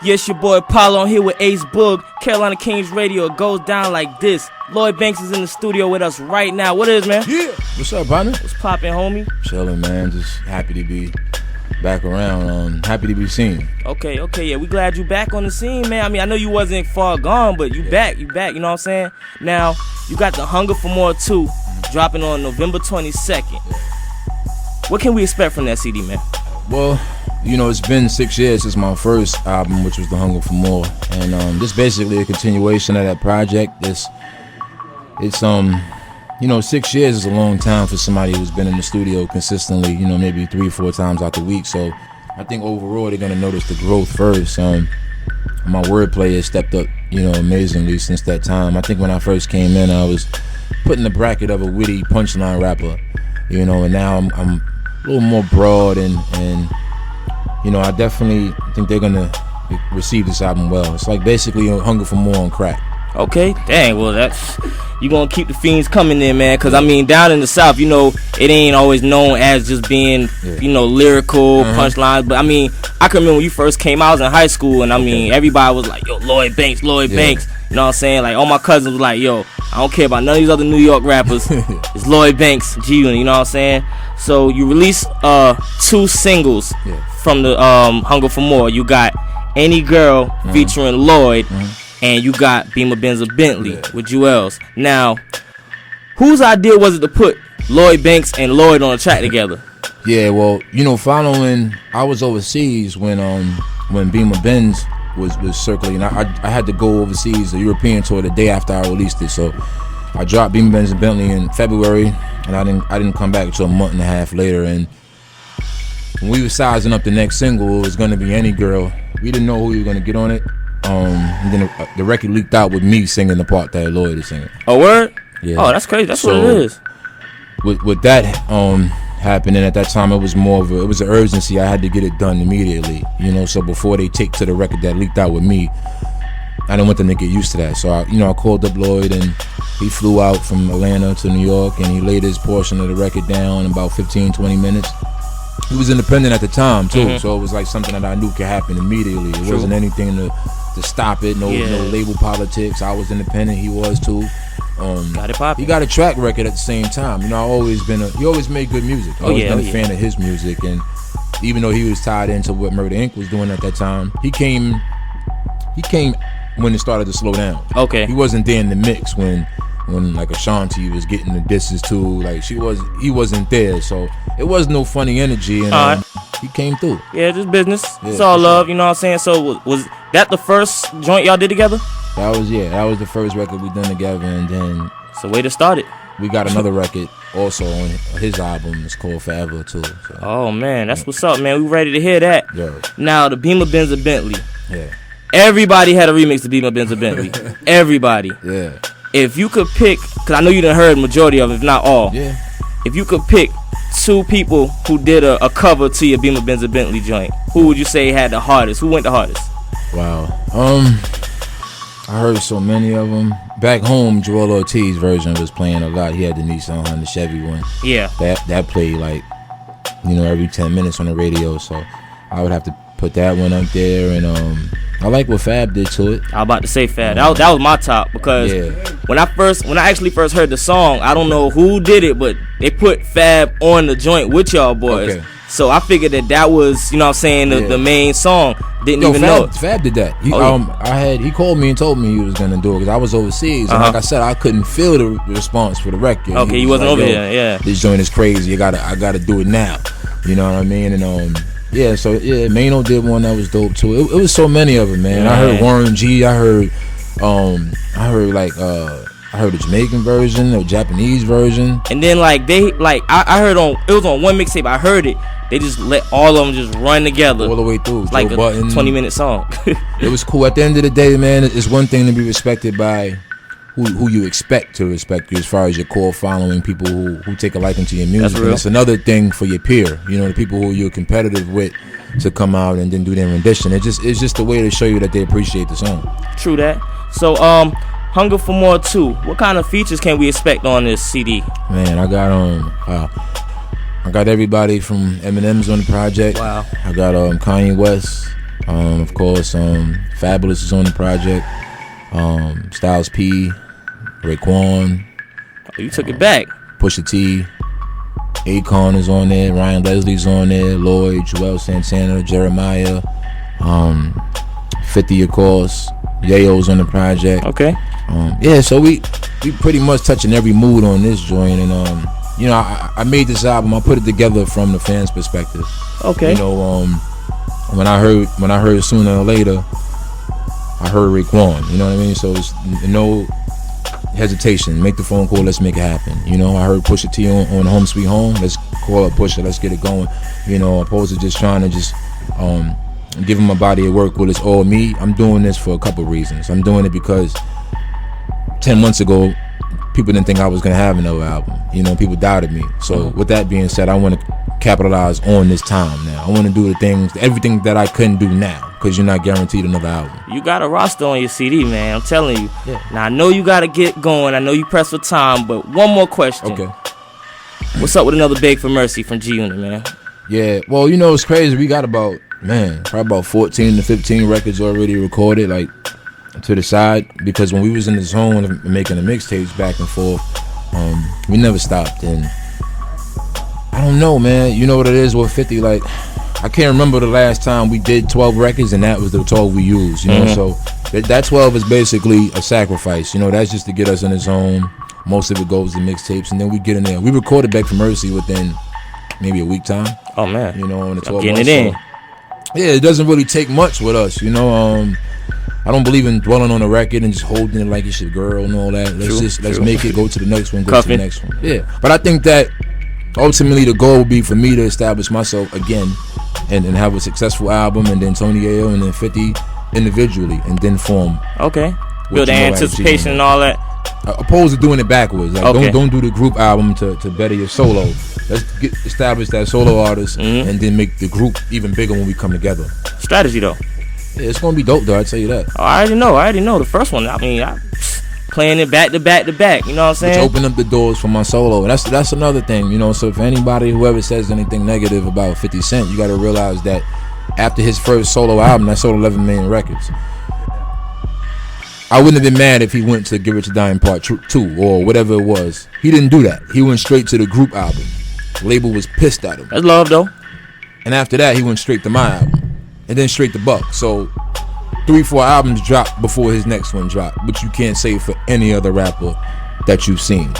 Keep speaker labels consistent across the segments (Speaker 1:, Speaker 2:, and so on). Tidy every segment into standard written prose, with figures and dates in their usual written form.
Speaker 1: Yes, your boy Paulo here with Ace Boog, Carolina Kings Radio. It goes down like this. Lloyd Banks is in the studio with us right now. What is, man?
Speaker 2: Yeah. What's up, partner?
Speaker 1: What's poppin', homie?
Speaker 2: Chillin', man. Just happy to be back around. Happy to be seen.
Speaker 1: Okay, yeah. We glad you back on the scene, man. I mean, I know you wasn't far gone, but you back, you know what I'm saying? Now, you got The Hunger for More 2 dropping on November 22nd.
Speaker 2: Yeah.
Speaker 1: What can we expect from that CD, man?
Speaker 2: Well, you know, it's been 6 years since my first album, which was The Hunger for More, and this basically a continuation of that project. It's 6 years is a long time for somebody who's been in the studio consistently, maybe 3-4 times out the week. So I think overall they're gonna notice the growth first. My wordplay has stepped up, amazingly since that time. I think when I first came in, I was put in the bracket of a witty punchline rapper, and now I'm a little more broad and I definitely think they're gonna receive this album well. It's like basically Hunger for More on crack.
Speaker 1: Okay, dang, well that's, you gonna keep the fiends coming in, man, cause I mean down in the South, it ain't always known as just being, lyrical punchlines, but I mean, I can remember when you first came out, I was in high school, and I mean, everybody was like, yo, Lloyd Banks, you know what I'm saying, like all my cousins was like, yo, I don't care about none of these other New York rappers, it's Lloyd Banks, G-Unit, you know what I'm saying, so you released 2 singles from the Hunger for More. You got Any Girl featuring Lloyd, and you got Beamer Benz or Bentley with Jewels. Now, whose idea was it to put Lloyd Banks and Lloyd on a track together?
Speaker 2: Yeah, well, following, I was overseas when Beamer Benz was circulating. I had to go overseas, the European tour, the day after I released it. So I dropped Beamer Benz and Bentley in February, and I didn't come back until a month and a half later. And when we were sizing up the next single, it was going to be Any Girl. We didn't know who we were going to get on it. And then the record leaked out with me singing the part that Lloyd is singing.
Speaker 1: Oh, word?
Speaker 2: Yeah.
Speaker 1: Oh, that's crazy. That's what it is.
Speaker 2: With that happening at that time, it was more of an urgency. I had to get it done immediately. So before they take to the record that leaked out with me, I didn't want them to get used to that. So I called up Lloyd, and he flew out from Atlanta to New York, and he laid his portion of the record down in about 15-20 minutes. He was independent at the time too, so it was like something that I knew could happen immediately. It wasn't anything to stop it. No label politics. I was independent. He was too.
Speaker 1: Got it popping.
Speaker 2: He got a track record at the same time. He always made good music. I always been a fan of his music, and even though he was tied into what Murder Inc. was doing at that time, he came when it started to slow down. Okay. He wasn't there in the mix when like Ashanti was getting the disses too. Like he wasn't there, so it was no funny energy, and he came through. Yeah,
Speaker 1: just business. It's all love, you know what I'm saying? So was that the first joint y'all did together?
Speaker 2: That was the first record we done together, and then
Speaker 1: so way to start it.
Speaker 2: We got another record also on his album. It's called Forever too. So.
Speaker 1: Oh man, that's what's up, man. We ready to hear that.
Speaker 2: Yeah.
Speaker 1: Now the Beamer Benz or Bentley.
Speaker 2: Yeah.
Speaker 1: Everybody had a remix to Beamer Benz or Bentley. Everybody.
Speaker 2: Yeah.
Speaker 1: If you could pick, because I know you done heard majority of it, if not all.
Speaker 2: Yeah.
Speaker 1: If you could pick 2 people who did a cover to your Beamer Benz or Bentley joint, who would you say had the hardest? Who went the hardest?
Speaker 2: Wow. I heard so many of them. Back home, Joel Ortiz's version was playing a lot. He had the Nissan Honda Chevy one.
Speaker 1: Yeah.
Speaker 2: That played like, every 10 minutes on the radio. So I would have to put that one up there, and I like what Fab did to it.
Speaker 1: I was about to say Fab. That was my top, because when I actually first heard the song, I don't know who did it, but they put Fab on the joint with y'all boys. Okay. So I figured that was, the main song. Didn't even know it.
Speaker 2: Fab did that. He called me and told me he was gonna do it because I was overseas. And like I said, I couldn't feel the response for the record.
Speaker 1: Okay, he wasn't over here. Yeah.
Speaker 2: This joint is crazy. I gotta do it now. You know what I mean? And Mano did one that was dope too. It was so many of them, man. I heard Warren G. I heard the Jamaican version, the Japanese version,
Speaker 1: and then I heard it was on one mixtape. I heard it. They just let all of them just run together
Speaker 2: all the way through.
Speaker 1: It's like a 20-minute song.
Speaker 2: It was cool. At the end of the day, man, it's one thing to be respected by who you expect to respect you as far as your core following, people who take a liking to your music. And it's another thing for your peer, the people who you're competitive with, to come out and then do their rendition. It's just a way to show you that they appreciate the song.
Speaker 1: True that. So Hunger for More 2, what kind of features can we expect on this CD?
Speaker 2: Man, I got everybody from Eminem's on the project.
Speaker 1: Wow.
Speaker 2: I got Kanye West, Of course, Fabulous is on the project. Styles P, Raekwon.
Speaker 1: Oh, you took it back.
Speaker 2: Pusha T, Akon is on there. Ryan Leslie's on there. Lloyd, Joel Santana, Jeremiah, 50 of course. Yayo's on the project.
Speaker 1: Okay.
Speaker 2: Yeah, so we pretty much touching every mood on this joint, and you know, I made this album. I put it together from the fans' perspective.
Speaker 1: Okay.
Speaker 2: You know, when I heard Sooner or Later, I heard Raekwon. You know what I mean? So it's no hesitation. Make the phone call. Let's make it happen. You know, I heard Pusha T on Home Sweet Home. Let's call up Pusha. Let's get it going. You know, opposed to just trying to just give him a body of work. Well, it's all me. I'm doing this for a couple reasons. I'm doing it because 10 months ago, people didn't think I was gonna have another album. You know, people doubted me. So with that being said, I want to capitalize on this time now. I want to do everything that I couldn't do now, because you're not guaranteed another album.
Speaker 1: You got a roster on your CD, man. I'm telling you.
Speaker 2: Yeah.
Speaker 1: Now I know you got to get going. I know you pressed for time, but one more question.
Speaker 2: Okay.
Speaker 1: What's up with another Beg for Mercy from GUNIT, man?
Speaker 2: Yeah. Well, you know, it's crazy. We got probably about 14 to 15 records already recorded, like, to the side, because when we was in the zone of making the mixtapes back and forth, we never stopped. And I don't know, man, you know what it is with 50, like, I can't remember the last time we did 12 records and that was the 12 we used, you know. So that 12 is basically a sacrifice, you know. That's just to get us in the zone. Most of it goes to mixtapes, and then we get in there. We recorded Beg for Mercy within maybe a week time.
Speaker 1: Oh man,
Speaker 2: you know, in the 12
Speaker 1: getting
Speaker 2: months,
Speaker 1: it in.
Speaker 2: so, yeah, it doesn't really take much with us, you know. I don't believe in dwelling on a record and just holding it like it's your girl and all that. Let's make it, go to the next one, go to the next one. Yeah, but I think that ultimately the goal would be for me to establish myself again and have a successful album, and then Tony Ayo and then 50 individually, and then form.
Speaker 1: Okay. Build the anticipation and all that.
Speaker 2: Opposed to doing it backwards. Like,
Speaker 1: okay.
Speaker 2: Don't do the group album to better your solo. Let's establish that solo artist and then make the group even bigger when we come together.
Speaker 1: Strategy though.
Speaker 2: Yeah, it's gonna be dope though, I tell you that.
Speaker 1: Oh, I already know the first one. I mean, playing it back to back to back. You know what I'm saying?
Speaker 2: Which open up the doors for my solo. And that's another thing, you know. So if anybody, whoever says anything negative about 50 Cent, you got to realize that after his first solo album, that sold 11 million records. I wouldn't have been mad if he went to Get Rich or Die in Part 2 or whatever it was. He didn't do that. He went straight to the group album. The label was pissed at him.
Speaker 1: That's love though.
Speaker 2: And after that, he went straight to my album. And then straight to Buck. So 3-4 albums dropped before his next one dropped, which you can't say for any other rapper that you've seen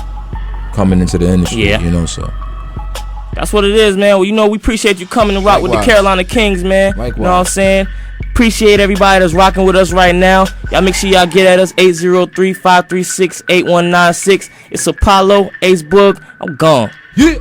Speaker 2: coming into the industry. You know, so
Speaker 1: that's what it is, man. Well, you know, we appreciate you coming to rock with the Carolina Kings, man.
Speaker 2: Likewise.
Speaker 1: You know what I'm saying? Appreciate everybody that's rocking with us right now. Y'all make sure y'all get at us, 803-536-8196. It's Apollo, Ace Boog. I'm gone.
Speaker 2: Yeah.